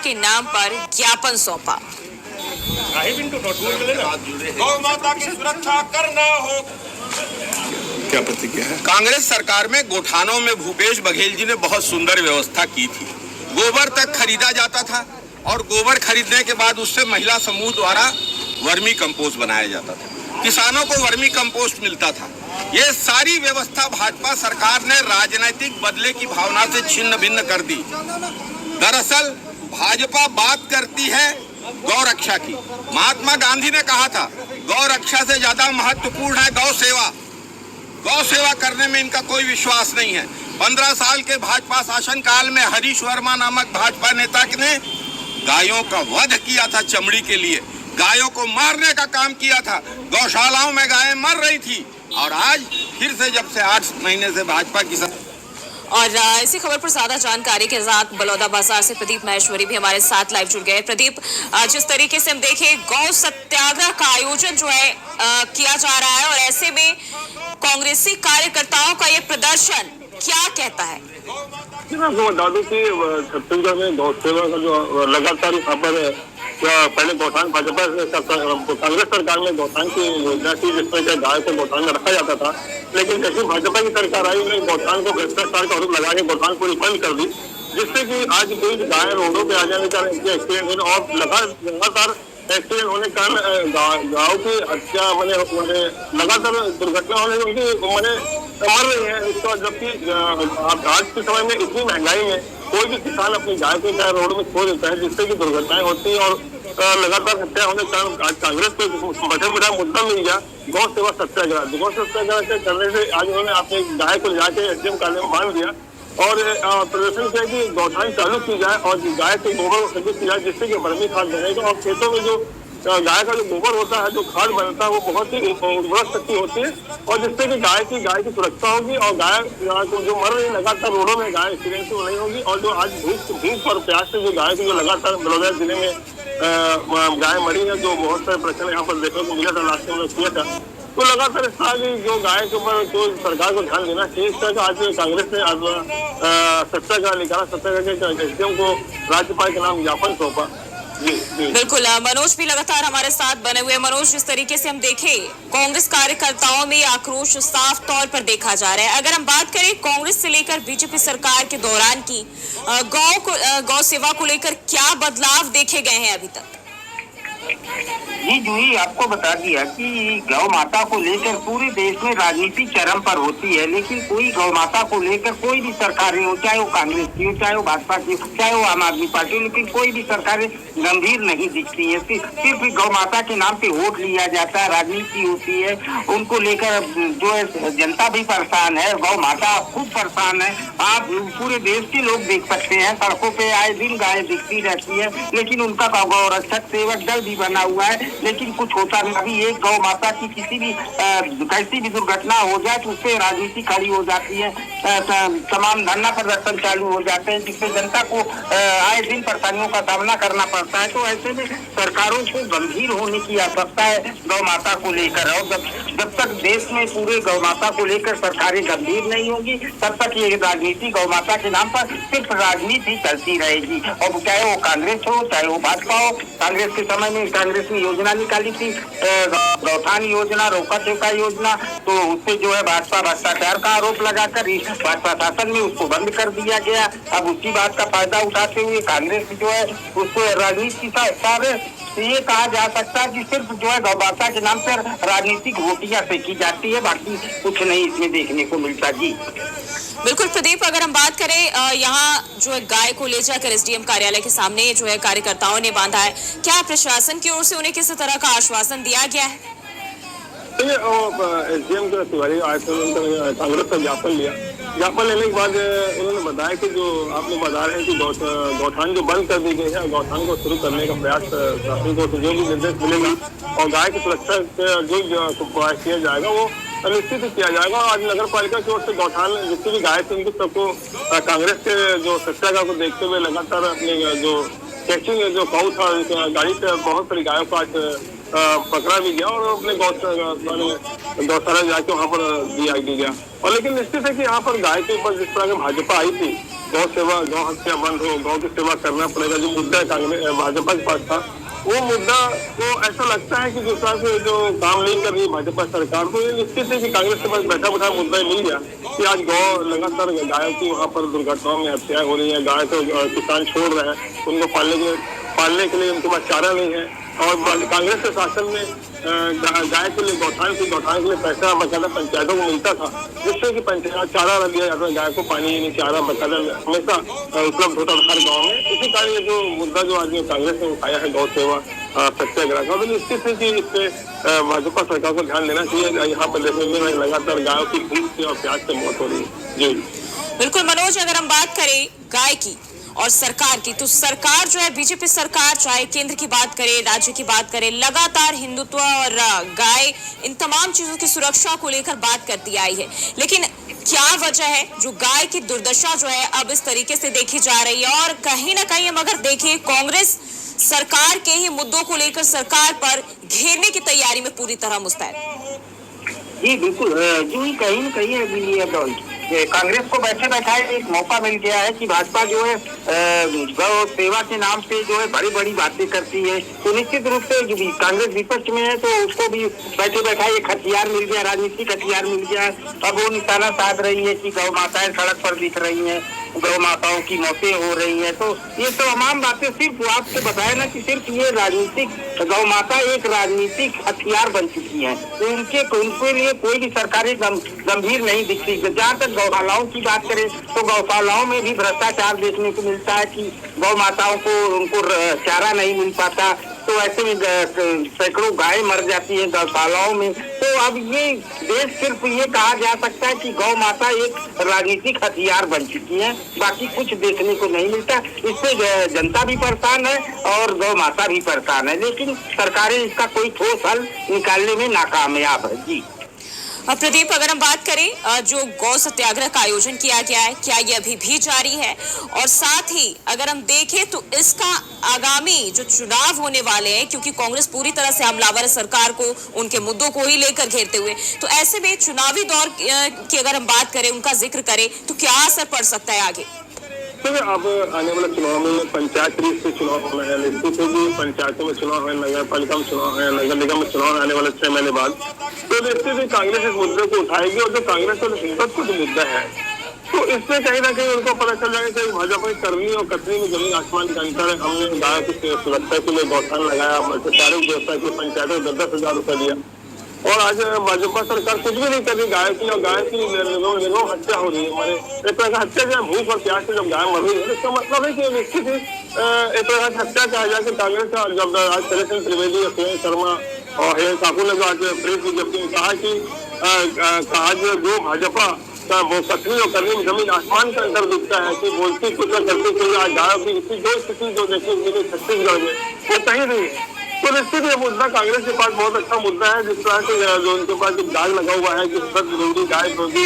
के नाम पर ज्ञापन सौंपा। गौ माता की सुरक्षा करना हो। क्या प्रतिक्रिया है? कांग्रेस सरकार में गोठानों में भूपेश बघेल जी ने बहुत सुंदर व्यवस्था की थी। गोबर तक खरीदा जाता था और गोबर खरीदने के बाद उससे महिला समूह द्वारा वर्मी कंपोस्ट बनाया जाता था। किसानों को वर्मी कंपोस्ट मिलता था। ये सारी व्यवस्था भाजपा सरकार ने राजनीतिक बदले की भावना से छिन्न भिन्न कर दी। दरअसल भाजपा बात करती है गौ रक्षा की। महात्मा गांधी ने कहा था गौ रक्षा से ज्यादा महत्वपूर्ण है गौ सेवा। गौ सेवा करने में इनका कोई विश्वास नहीं है। 15 साल के भाजपा शासन काल में हरीश वर्मा नामक भाजपा नेता ने गायों का वध किया था चमड़ी के लिए। गायों को मारने का काम किया था। गौशालाओं में गायें मर रही थी और आज फिर से जब से 8 महीने से भाजपा की और इसी खबर पर ज्यादा जानकारी के साथ बलौदा बाजार से प्रदीप महेश्वरी भी हमारे साथ लाइव जुड़ गए। प्रदीप, जिस तरीके से हम देखें गौ सत्याग्रह का आयोजन जो है किया जा रहा है और ऐसे में कांग्रेसी कार्यकर्ताओं का ये प्रदर्शन क्या कहता है? मैं आपको बता दूं कि छत्तीसगढ़ में गौ सेवा का जो लगातार यहाँ पर पहले गौठान भाजपा कांग्रेस सरकार में गौठान की योजना थी जिसमें गाय को गौठान में रखा जाता था, लेकिन जैसे भाजपा की सरकार आई उन्होंने गौठान को भ्रष्टाचार का आरोप लगा के गौठान पूरी बंद कर दी, जिससे कि आज कोई गाय रोडों पे आ जाने का एक्सीडेंट होने और लगातार एक्सीडेंट होने के कारण गाँव की हत्या मैंने लगातार दुर्घटना होने उनकी मैंने मर रही है। इसका जबकि आज के समय में इतनी महंगाई में कोई भी किसान अपनी गाय को चाहे रोड में खो देता है, जिससे कि दुर्घटनाएं होती हैं और लगातार हत्या होने के कारण आज कांग्रेस को बड़ा मुद्दा मिल गया गौ सेवा सत्याग्रह। गौ सत्याग्रह के करने से आज उन्होंने अपनी गाय को जाके एसडीएम कार्यालय में बांध दिया और प्रदर्शन किया कि गौठान चालू की जाए और गाय के गोबर को प्रदूषित की जाए, जिससे कि वर्मी खाद बनेगा और खेतों में जो गाय का जो गोबर होता है, जो खाद बनता है, वो बहुत ही उर्वरक शक्ति होती है और जिससे कि गाय की सुरक्षा होगी और गाय जो मर रही लगातार रोडों में गाय एक्सीडेंट से नहीं होगी। और जो आज धूप और प्यास से जो गाय की जो लगातार बलौदा जिले में गाय मरी है, जो बहुत सारे प्रश्न यहाँ पर देखने को मिला था, रास्ते में किया था, तो लगातार इस तरह की जो गाय के ऊपर तो सरकार को ध्यान देना चाहिए। इस तरह का आज कांग्रेस ने आज सत्याग्रह निकाला। सत्याग्रह के एसडीएम को राज्यपाल के नाम ज्ञापन सौंपा। बिल्कुल, मनोज भी लगातार हमारे साथ बने हुए। मनोज, जिस तरीके से हम देखें कांग्रेस कार्यकर्ताओं में आक्रोश साफ तौर पर देखा जा रहा है। अगर हम बात करें कांग्रेस से लेकर बीजेपी सरकार के दौरान की गौ सेवा को लेकर क्या बदलाव देखे गए हैं अभी तक? जी जूही, आपको बता दिया कि गौ माता को लेकर पूरे देश में राजनीति चरम पर होती है, लेकिन कोई गौ माता को लेकर कोई भी सरकार नहीं हो, चाहे वो कांग्रेस की हो, चाहे वो भाजपा की हो, चाहे वो आम आदमी पार्टी हो, लेकिन कोई भी सरकारें गंभीर नहीं दिखती है। सिर्फ गौ माता के नाम पे वोट लिया जाता है, राजनीति होती है। उनको लेकर जो है जनता भी परेशान है, गौ माता खूब परेशान है। आप पूरे देश के लोग देख सकते हैं, सड़कों पे आए दिन गाय दिखती रहती है, लेकिन उनका गौ रक्षक सेवक दल भी बना हुआ है, लेकिन कुछ होता नहीं। अभी एक गौ माता की किसी भी कैसी भी दुर्घटना हो जाए तो उससे राजनीति खड़ी हो जाती है, तमाम धरना प्रदर्शन चालू हो जाते हैं, जिससे जनता को आए दिन परेशानियों का सामना करना पड़ता है। तो ऐसे में सरकारों को गंभीर होने की आवश्यकता है गौ माता को लेकर, और जब तक देश में पूरे गौ माता को लेकर सरकारें गंभीर नहीं होंगी, तब तक ये राजनीति गौ माता के नाम पर सिर्फ राजनीति चलती रहेगी। और चाहे वो कांग्रेस हो, चाहे वो भाजपा हो। कांग्रेस के समय में कांग्रेस ने योजना निकाली थी, गौठान योजना, रोका टेका योजना, तो उससे जो है भाजपा भ्रष्टाचार का आरोप लगाकर भाजपा शासन में उसको बंद कर दिया गया। अब उसी बात का फायदा उठाते हुए कांग्रेस जो है उसको राजनीति का हिस्सा है। तो ये कहा जा सकता है कि सिर्फ जो है गौ माता के नाम पर राजनीतिक रोटियां सेकी जाती है, बाकी कुछ नहीं इसमें देखने को मिलता। जी बिल्कुल प्रदीप, अगर हम बात करें यहाँ जो है गाय को ले जाकर एसडीएम कार्यालय के सामने जो है कार्यकर्ताओं ने बांधा है, क्या प्रशासन की ओर से उन्हें किसी तरह का आश्वासन दिया गया है? एसडीएम के तिवारी आए थे, उन्होंने कांग्रेस का ज्ञापन लिया। ज्ञापन लेने के बाद उन्होंने बताया कि जो आप लोग बता रहे हैं कि गौठान जो बंद कर दी गई है, गौठान को शुरू करने का प्रयास शासन को जो भी निर्देश मिलेगा और गाय की सुरक्षा जो प्रयास किया जाएगा वो निश्चित किया जाएगा। आज नगर पालिका की ओर से गौठान जितनी भी गाय थी उनको सबको कांग्रेस के जो सत्याग्रह को देखते हुए लगातार अपने जो चेकिंग जो काऊ था गाड़ी से बहुत सारी गायों को आज पकड़ा भी गया और अपने गौशाला जाके वहाँ पर दिया गया। और लेकिन निश्चित है कि यहाँ पर गाय के ऊपर जिस तरह की भाजपा आई थी गौ सेवा, गौ हत्या बंद हो, गौ की सेवा करना पड़ेगा, जो मुद्दा कांग्रेस भाजपा के पास था, वो मुद्दा को ऐसा लगता है कि जिस तरह से जो काम नहीं कर रही भाजपा सरकार, तो ये निश्चित है कि कांग्रेस के पास बैठा बैठा मुद्दा मिल गया कि आज गौ लगातार गायों की वहाँ पर दुर्घटनाओं में हत्याएं हो रही है, गाय को किसान छोड़ रहे हैं, उनको पालने के लिए उनके पास चारा नहीं है। और कांग्रेस के शासन में गाय के लिए गौठान के लिए पैसा बकायदा पंचायतों को मिलता था, जिससे कि पंचायत चारा रख दिया जाता है, गाय को पानी चारा बकायदा हमेशा उपलब्ध होता था हर गाँव में। इसी कारण ये जो मुद्दा जो आज कांग्रेस ने उठाया है गौ सेवा सत्याग्रह का, तो निश्चित है कि इससे भाजपा सरकार को ध्यान देना चाहिए। यहाँ पर देखने में लगातार गायों की भूख से और प्यास से मौत हो रही है। जी बिल्कुल मनोज, अगर हम बात करें गाय की और सरकार की, तो सरकार जो है बीजेपी सरकार, चाहे केंद्र की बात करें, राज्य की बात करें, लगातार हिंदुत्व और गाय, इन तमाम चीजों की सुरक्षा को लेकर बात करती आई है। लेकिन क्या वजह है जो गाय की दुर्दशा जो है अब इस तरीके से देखी जा रही है? और कहीं ना कहीं हम अगर देखें, कांग्रेस सरकार के ही मुद्दों को लेकर सरकार पर घेरने की तैयारी में पूरी तरह मुस्तैद। जी बिल्कुल, जो ही कहीं न कहीं कांग्रेस को बैठे बैठाए एक मौका मिल गया है कि भाजपा जो है गौ सेवा के नाम से जो है बड़ी बड़ी बातें करती है, तो निश्चित रूप से जो कांग्रेस विपक्ष में है तो उसको भी बैठे बैठाए एक हथियार मिल गया, राजनीतिक हथियार मिल गया। अब वो निशाना साध रही है कि गौ माताएं सड़क पर दिख रही हैं, गौ माताओं की मौतें हो रही है। तो ये तमाम बातें सिर्फ आपको बताया ना कि सिर्फ ये राजनीतिक, गौ माता एक राजनीतिक हथियार बन चुकी है, तो उनके लिए कोई भी सरकारी गंभीर नहीं दिखती। जहाँ तक गौशालाओं की बात करें तो गौशालाओं में भी भ्रष्टाचार देखने को मिलता है कि गौ माताओं को उनको चारा नहीं मिल पाता, तो ऐसे में सैकड़ों गाय मर जाती है गौशालाओं में। तो अब ये देश सिर्फ ये कहा जा सकता है कि गौ माता एक राजनीतिक हथियार बन चुकी है, बाकी कुछ देखने को नहीं मिलता। इससे जनता भी परेशान है और गौ माता भी परेशान है, लेकिन सरकारें इसका कोई ठोस हल निकालने में नाकामयाब है। जी प्रदीप, अगर हम बात करें जो गौ सत्याग्रह का आयोजन किया गया है, क्या ये अभी भी जारी है? और साथ ही अगर हम देखें तो इसका आगामी जो चुनाव होने वाले हैं, क्योंकि कांग्रेस पूरी तरह से हमलावर है सरकार को, उनके मुद्दों को ही लेकर घेरते हुए, तो ऐसे में चुनावी दौर की अगर हम बात करें, उनका जिक्र करें, तो क्या असर पड़ सकता है आगे? अब आने वाले चुनाव में पंचायत से चुनाव होना है, निश्चित है कि पंचायतों में चुनाव है, नगर पालिका में चुनाव है, नगर निगम में चुनाव आने वाले 6 महीने बाद, तो निश्चित ही कांग्रेस इस मुद्दे को उठाएगी। और जो कांग्रेस और हिंदुत्व का जो मुद्दा है, तो इससे कहीं ना कहीं उनको पता चल जाएगा कि भाजपा की करनी और कतनी में जमीन आसमान का अंतर है। हमने गाय की सुरक्षा के लिए गौठान लगाया, चारे की व्यवस्था की, पंचायतों को 10,000 रुपये दिया, और आज भाजपा सरकार कुछ भी नहीं कर रही गाय की, और गाय की निर्मम हत्या हो रही है। हमारे एक तरह का हत्या जो है भूख और प्यास से जब गाय मर रही है, इसका मतलब है कि निश्चित ही एक तरह की हत्या कहा जाए कि कांग्रेस का जब आज शरद त्रिवेदी, सुरेश शर्मा और हेमंत ठाकुर ने जो आज प्रेस विज्ञप्ति में कहा कि आज जो भाजपा का वो कथनी और करनी में जमीन आसमान का अंतर दिखता है कि बोलती कुछ करती कुछ, आज गायों की इतनी जो स्थिति जो देखी मिली छत्तीसगढ़ में, वो कहीं नहीं है। तो निश्चित ये मुद्दा कांग्रेस के पास बहुत अच्छा मुद्दा है, जिस तरह से जो उनके पास एक दाग लगा हुआ है कि सत्य विरोधी, गाय विरोधी